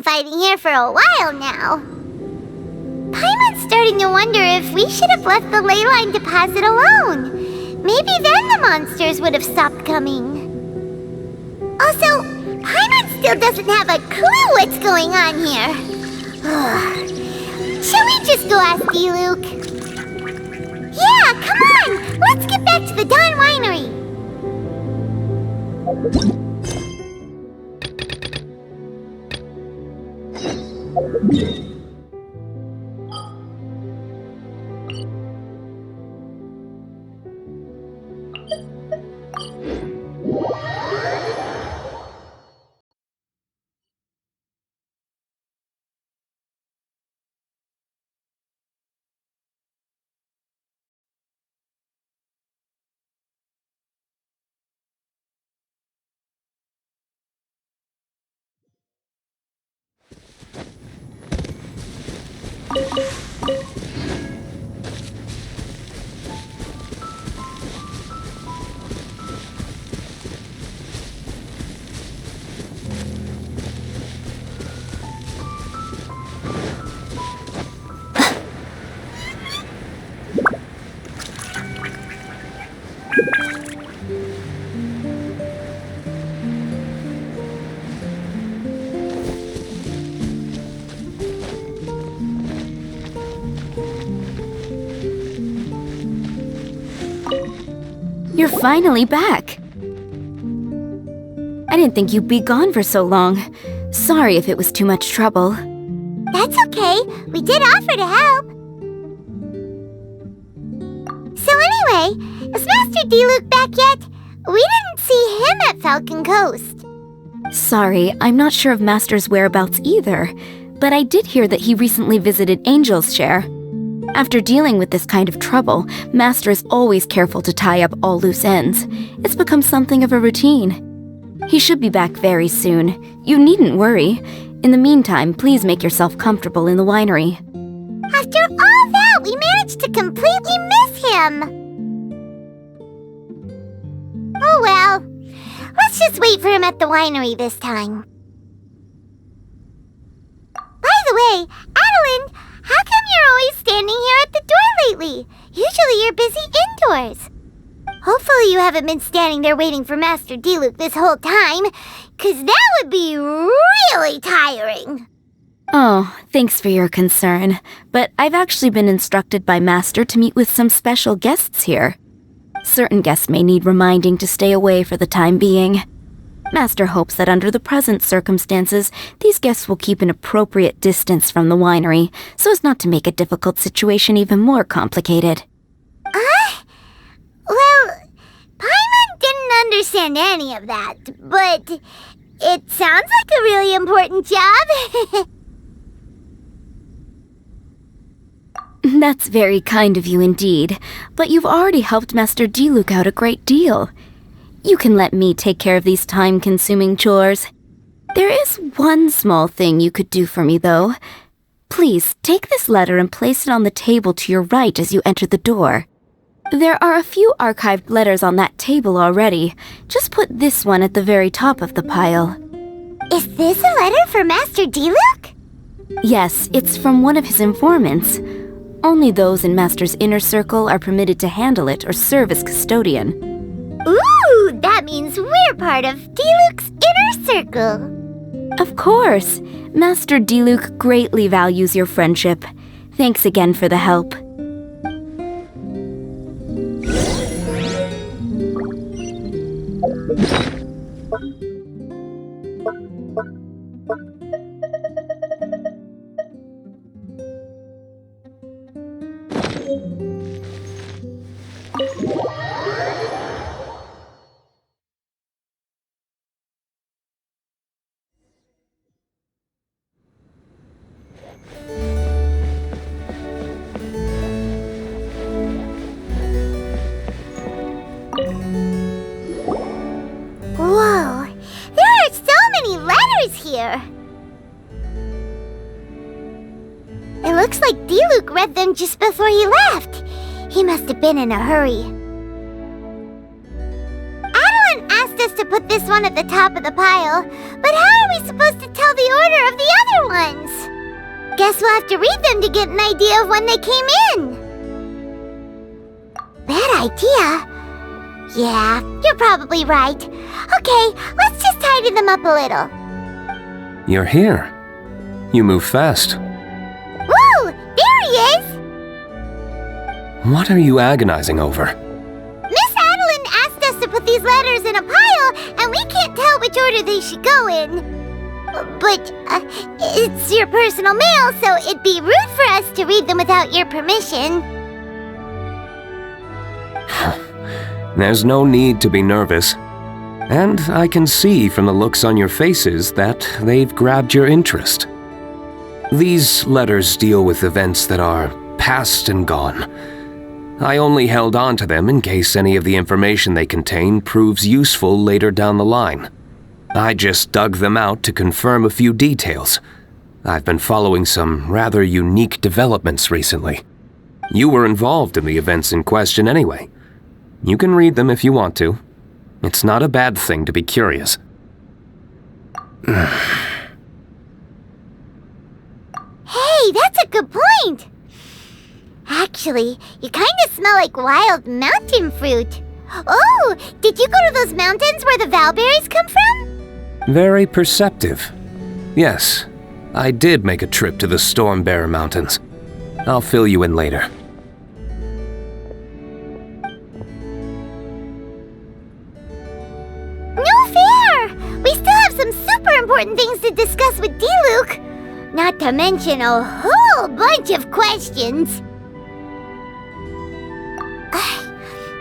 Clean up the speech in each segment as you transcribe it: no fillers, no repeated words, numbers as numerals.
fighting here for a while now. Paimon's starting to wonder if we should have left the ley line deposit alone. Maybe then the monsters would have stopped coming. Also, Paimon still doesn't have a clue what's going on here. Shall we just go ask D-Luke? Yeah, come on! Let's get back to the Dawn Winery! You're finally back. I didn't think you'd be gone for so long. Sorry if it was too much trouble. That's okay. We did offer to help. So anyway, is Master D-Luke back yet? We didn't see him at Falcon Coast. Sorry, I'm not sure of Master's whereabouts either, but I did hear that he recently visited Angel's Share. After dealing with this kind of trouble, Master is always careful to tie up all loose ends. It's become something of a routine. He should be back very soon. You needn't worry. In the meantime, please make yourself comfortable in the winery. After all that, we managed to completely miss him. Oh well. Let's just wait for him at the winery this time. By the way, Adeline, how come you're always standing here at the door lately? Usually you're busy indoors. Hopefully you haven't been standing there waiting for Master D-Luke this whole time, 'cause that would be really tiring. Oh, thanks for your concern, but I've actually been instructed by Master to meet with some special guests here. Certain guests may need reminding to stay away for the time being. Master hopes that under the present circumstances, these guests will keep an appropriate distance from the winery, so as not to make a difficult situation even more complicated. Well, Paimon didn't understand any of that, but it sounds like a really important job. That's very kind of you indeed, but you've already helped Master D-Luke out a great deal. You can let me take care of these time-consuming chores. There is one small thing you could do for me, though. Please, take this letter and place it on the table to your right as you enter the door. There are a few archived letters on that table already. Just put this one at the very top of the pile. Is this a letter for Master D-Luke? Yes, it's from one of his informants. Only those in Master's inner circle are permitted to handle it or serve as custodian. Ooh, that means we're part of D-Luke's inner circle. Of course. Master D-Luke greatly values your friendship. Thanks again for the help. Whoa, there are so many letters here. It looks like D-Luke read them just before he left. He must have been in a hurry. Adeline asked us to put this one at the top of the pile, but how are we supposed to tell the order of the other ones? Guess we'll have to read them to get an idea of when they came in. Bad idea. Yeah, you're probably right. Okay, let's just tidy them up a little. You're here. You move fast. Woo! There he is! What are you agonizing over? Miss Adeline asked us to put these letters in a pile, and we can't tell which order they should go in. But, it's your personal mail, so it'd be rude for us to read them without your permission. There's no need to be nervous. And I can see from the looks on your faces that they've grabbed your interest. These letters deal with events that are past and gone. I only held on to them in case any of the information they contain proves useful later down the line. I just dug them out to confirm a few details. I've been following some rather unique developments recently. You were involved in the events in question anyway. You can read them if you want to. It's not a bad thing to be curious. Hey, that's a good point! Actually, you kind of smell like wild mountain fruit. Oh, did you go to those mountains where the valberries come from? Very perceptive. Yes, I did make a trip to the Stormbearer Mountains. I'll fill you in later. No fair! We still have some super important things to discuss with D-Luke. Not to mention a whole bunch of questions.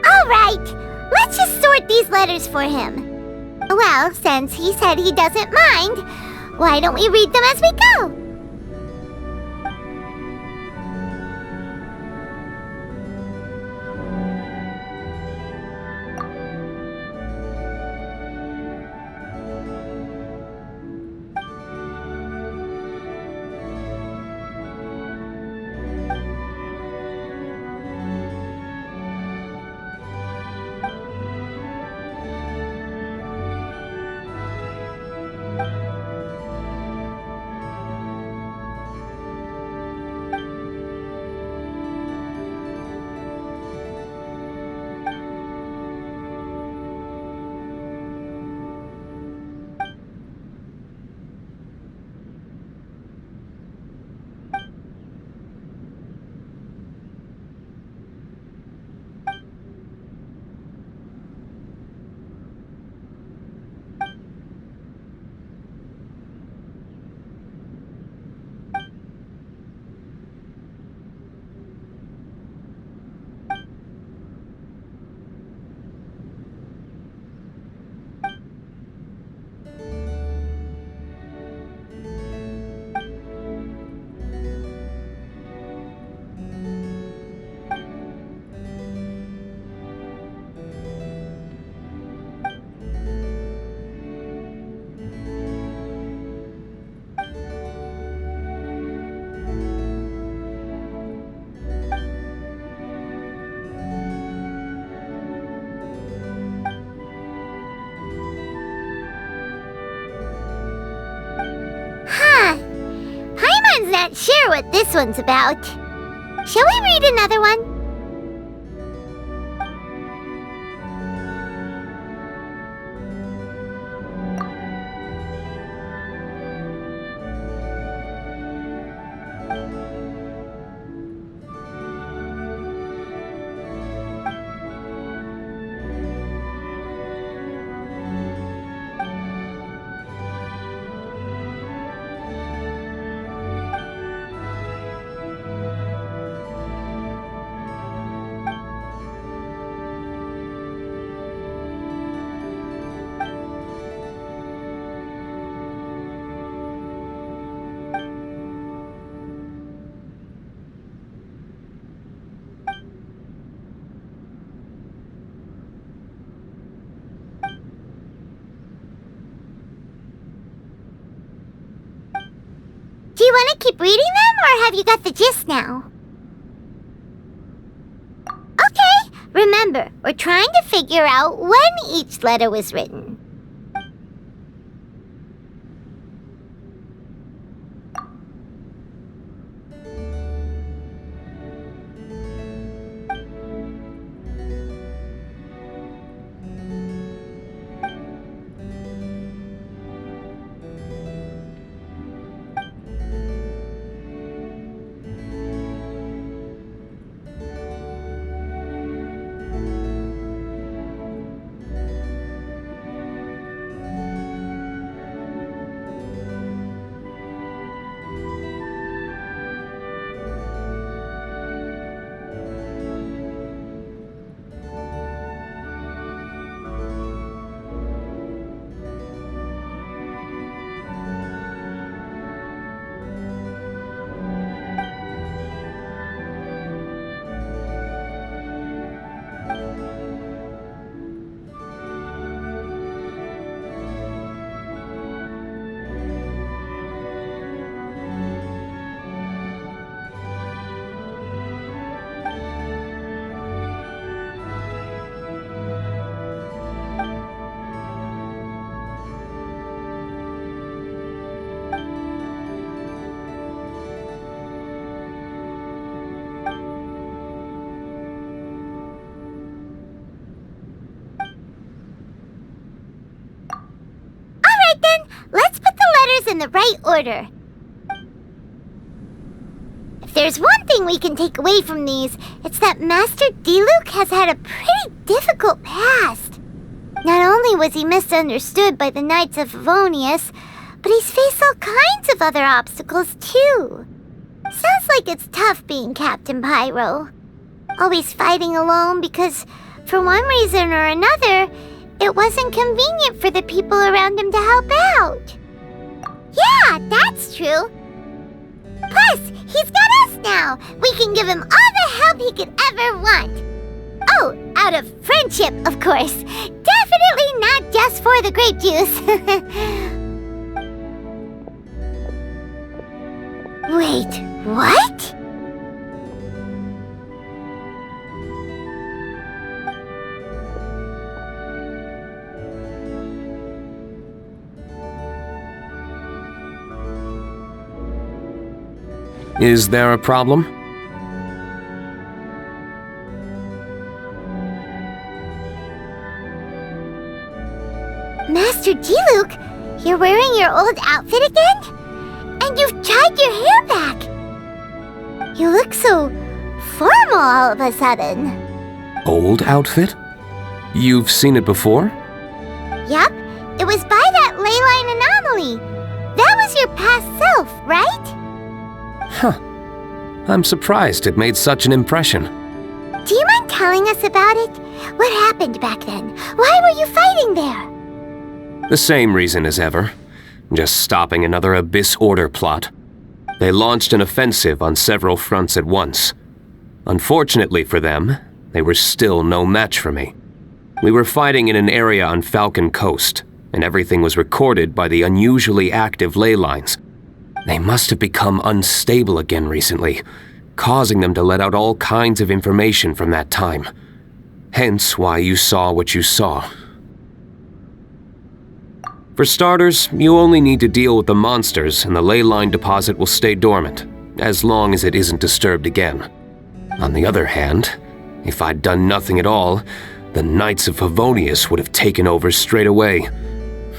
Alright, let's just sort these letters for him. Well, since he said he doesn't mind, why don't we read them as we go? Not sure what this one's about. Shall we read another one? Do you want to keep reading them, or have you got the gist now? Okay, remember, we're trying to figure out when each letter was written. then, let's put the letters in the right order. If there's one thing we can take away from these, it's that Master Diluc has had a pretty difficult past. Not only was he misunderstood by the Knights of Favonius, but he's faced all kinds of other obstacles too. Sounds like it's tough being Captain Pyro. Always fighting alone because, for one reason or another, it wasn't convenient for the people around him to help out. Yeah, that's true. Plus, he's got us now. We can give him all the help he could ever want. Oh, out of friendship, of course. Definitely not just for the grape juice. Wait, what? Is there a problem? Master Diluc, you're wearing your old outfit again? And you've tied your hair back. You look so formal all of a sudden. Old outfit? You've seen it before? Yup, it was by that leyline anomaly. That was your past self, right? Huh. I'm surprised it made such an impression. Do you mind telling us about it? What happened back then? Why were you fighting there? The same reason as ever. Just stopping another Abyss Order plot. They launched an offensive on several fronts at once. Unfortunately for them, they were still no match for me. We were fighting in an area on Falcon Coast, and everything was recorded by the unusually active ley lines. They must have become unstable again recently, causing them to let out all kinds of information from that time. Hence why you saw what you saw. For starters, you only need to deal with the monsters and the ley line deposit will stay dormant, as long as it isn't disturbed again. On the other hand, if I'd done nothing at all, the Knights of Favonius would have taken over straight away.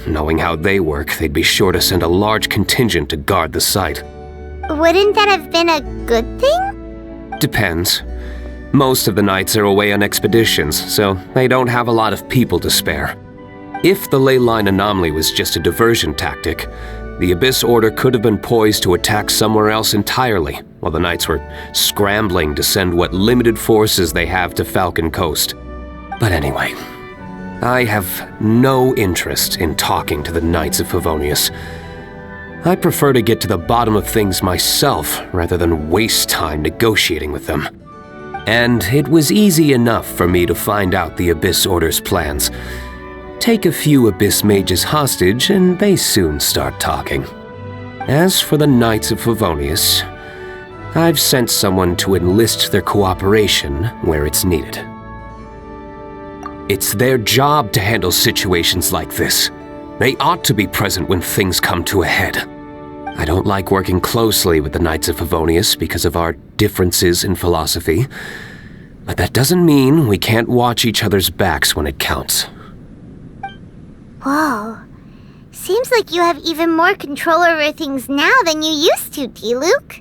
Knowing how they work, they'd be sure to send a large contingent to guard the site. Wouldn't that have been a good thing? Depends. Most of the Knights are away on expeditions, so they don't have a lot of people to spare. If the ley line anomaly was just a diversion tactic, the Abyss Order could have been poised to attack somewhere else entirely, while the Knights were scrambling to send what limited forces they have to Falcon Coast. But anyway, I have no interest in talking to the Knights of Favonius. I prefer to get to the bottom of things myself rather than waste time negotiating with them. And it was easy enough for me to find out the Abyss Order's plans. Take a few Abyss Mages hostage and they soon start talking. As for the Knights of Favonius, I've sent someone to enlist their cooperation where it's needed. It's their job to handle situations like this. They ought to be present when things come to a head. I don't like working closely with the Knights of Favonius because of our differences in philosophy, but that doesn't mean we can't watch each other's backs when it counts. Whoa. Seems like you have even more control over things now than you used to, Diluc.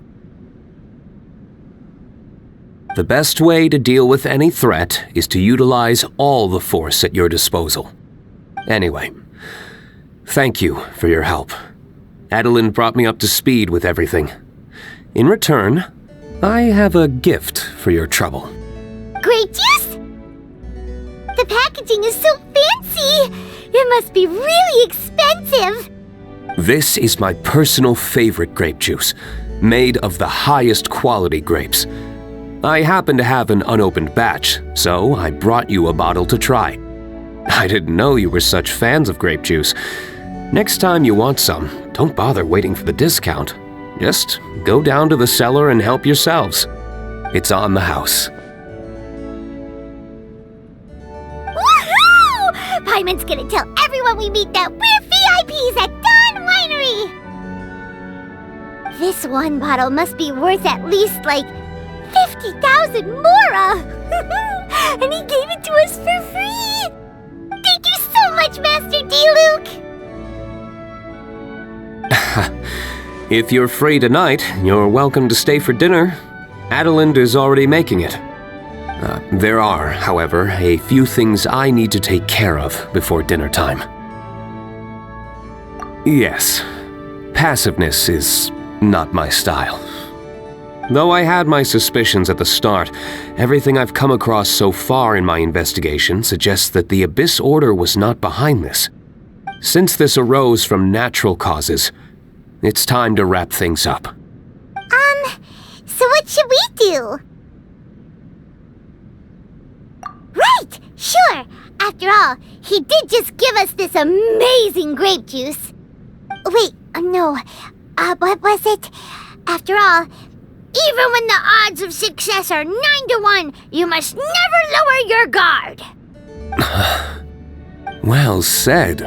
The best way to deal with any threat is to utilize all the force at your disposal. Anyway, thank you for your help. Adeline brought me up to speed with everything. In return, I have a gift for your trouble. Grape juice? The packaging is so fancy! It must be really expensive! This is my personal favorite grape juice, made of the highest quality grapes. I happen to have an unopened batch, so I brought you a bottle to try. I didn't know you were such fans of grape juice. Next time you want some, don't bother waiting for the discount. Just go down to the cellar and help yourselves. It's on the house. Woohoo! Paimon's gonna tell everyone we meet that we're VIPs at Dawn Winery! This one bottle must be worth at least, 50,000 Mora! And he gave it to us for free! Thank you so much, Master Diluc! If you're free tonight, you're welcome to stay for dinner. Adeline is already making it. There are, however, a few things I need to take care of before dinner time. Yes, passiveness is not my style. Though I had my suspicions at the start, everything I've come across so far in my investigation suggests that the Abyss Order was not behind this. Since this arose from natural causes, it's time to wrap things up. So what should we do? Right! Sure! After all, he did just give us this amazing grape juice. Wait, no. What was it? After all, even when the odds of success are 9 to 1, you must never lower your guard. Well said.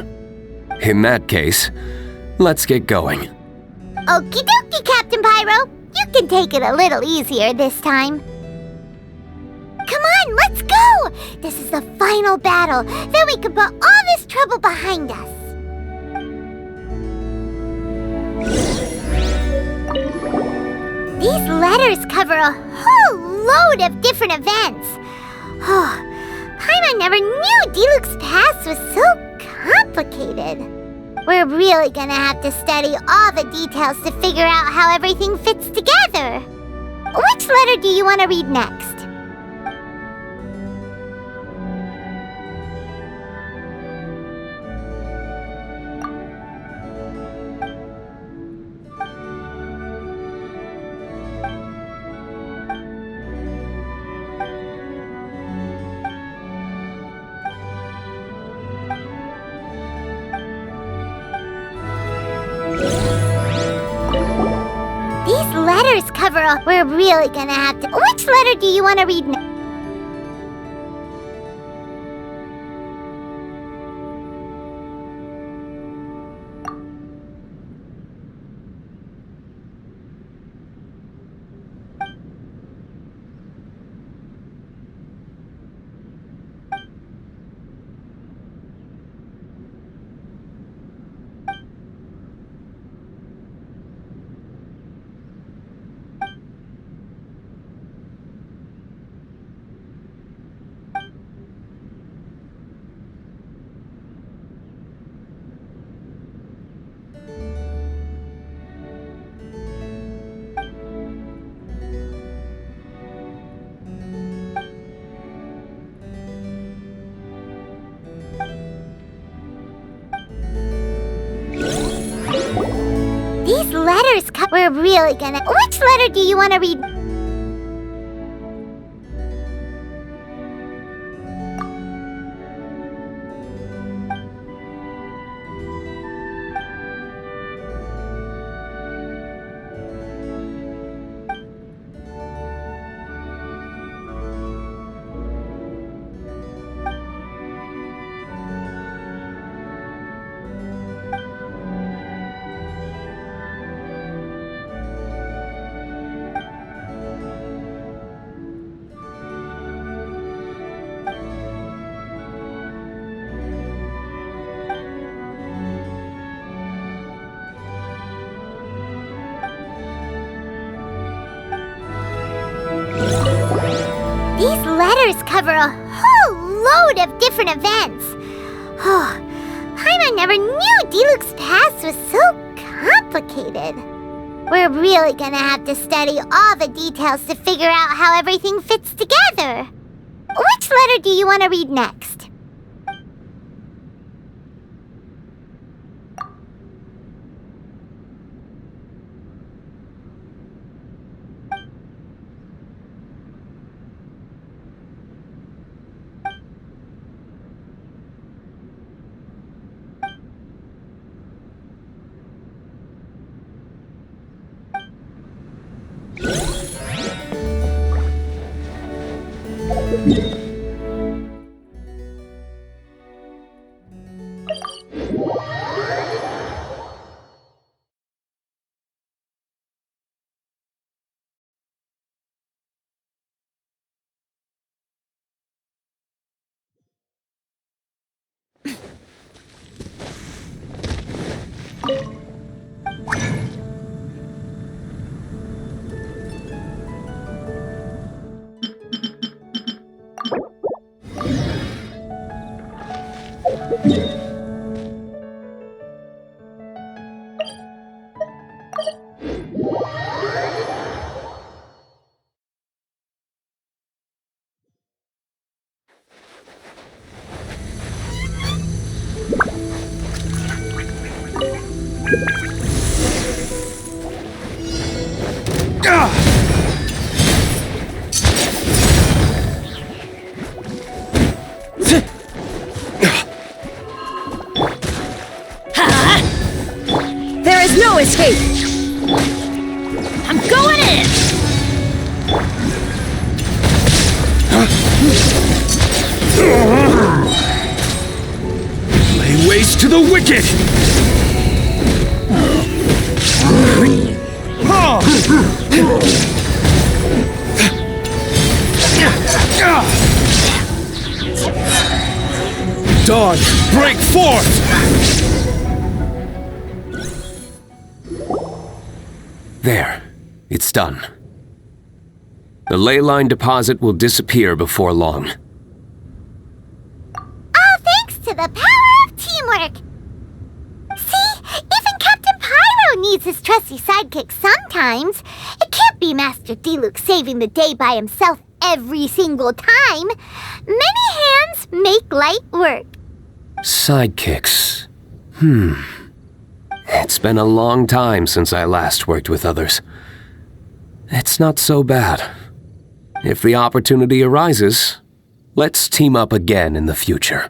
In that case, let's get going. Okie dokie, Captain Pyro. You can take it a little easier this time. Come on, let's go! This is the final battle. Then we can put all this trouble behind us. These letters cover a whole load of different events. Oh, Paimon never knew Diluc's past was so complicated. We're really gonna have to study all the details to figure out how everything fits together. Which letter do you want to read next? Letters cover a... We're really gonna have to... Which letter do you want to read next? These letters We're really gonna... Which letter do you want to read? These letters cover a whole load of different events. Oh, Paimon never knew Diluc's past was so complicated. We're really gonna have to study all the details to figure out how everything fits together. Which letter do you want to read next? There is no escape! I'm going in! Lay waste to the wicked! Dawn, break forth! There, it's done. The ley line deposit will disappear before long. All thanks to the power of teamwork! See, even Captain Pyro needs his trusty sidekick sometimes. It can't be Master Diluc saving the day by himself every single time. Many hands make light work. Sidekicks. It's been a long time since I last worked with others. It's not so bad. If the opportunity arises, let's team up again in the future.